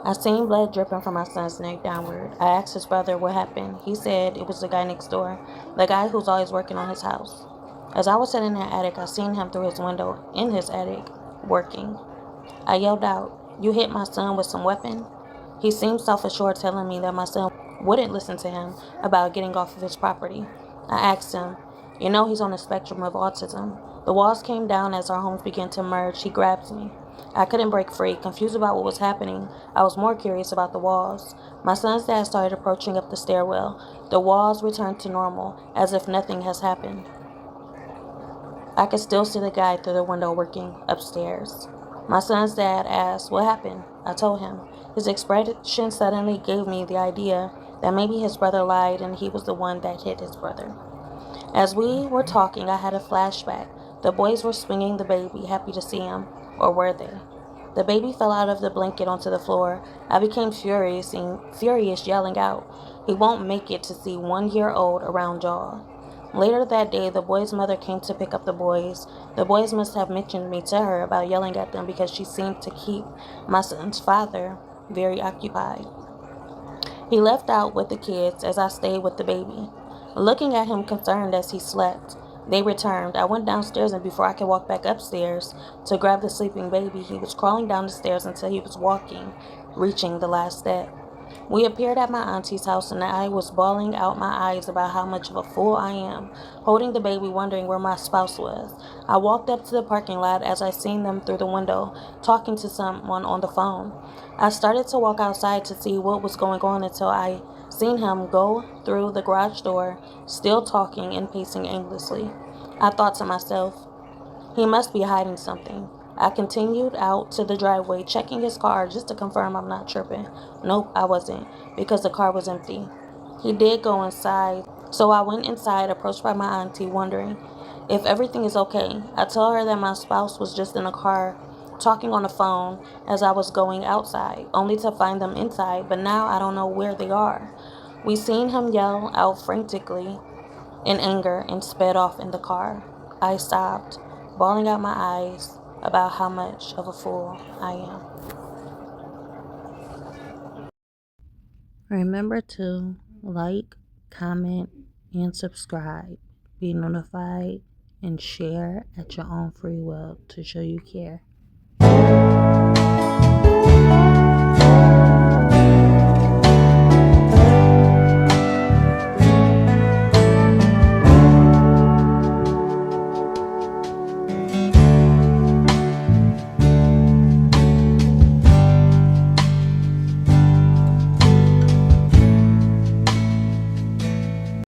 I seen blood dripping from my son's neck downward. I asked his brother what happened. He said it was the guy next door, the guy who's always working on his house. As I was sitting in the attic, I seen him through his window in his attic, working. I yelled out, "You hit my son with some weapon?" He seemed self-assured, telling me that my son wouldn't listen to him about getting off of his property. I asked him, "You know he's on the spectrum of autism." The walls came down as our homes began to merge. He grabbed me. I couldn't break free. Confused about what was happening, I was more curious about the walls. My son's dad started approaching up the stairwell. The walls returned to normal, as if nothing has happened. I could still see the guy through the window working upstairs. My son's dad asked, "What happened?" I told him. His expression suddenly gave me the idea that maybe his brother lied and he was the one that hit his brother. As we were talking, I had a flashback. The boys were swinging the baby, happy to see him. Or were they? The baby fell out of the blanket onto the floor. I became furious, yelling out, "He won't make it to see 1-year-old around y'all." Later that day, the boy's mother came to pick up the boys. The boys must have mentioned me to her about yelling at them because she seemed to keep my son's father very occupied. He left out with the kids as I stayed with the baby, looking at him concerned as he slept. They returned. I went downstairs, and before I could walk back upstairs to grab the sleeping baby, he was crawling down the stairs until he was walking, reaching the last step. We appeared at my auntie's house, and I was bawling out my eyes about how much of a fool I am, holding the baby, wondering where my spouse was. I walked up to the parking lot as I seen them through the window, talking to someone on the phone. I started to walk outside to see what was going on until I seen him go through the garage door, still talking and pacing aimlessly. I thought to myself, he must be hiding something. I continued out to the driveway, checking his car just to confirm I'm not tripping. Nope, I wasn't, because the car was empty. He did go inside, so I went inside, approached by my auntie, wondering if everything is okay. I told her that my spouse was just in the car, talking on the phone as I was going outside, only to find them inside, but now I don't know where they are. We seen him yell out frantically in anger and sped off in the car. I sobbed, bawling out my eyes about how much of a fool I am. Remember to like, comment, and subscribe. Be notified and share at your own free will to show you care.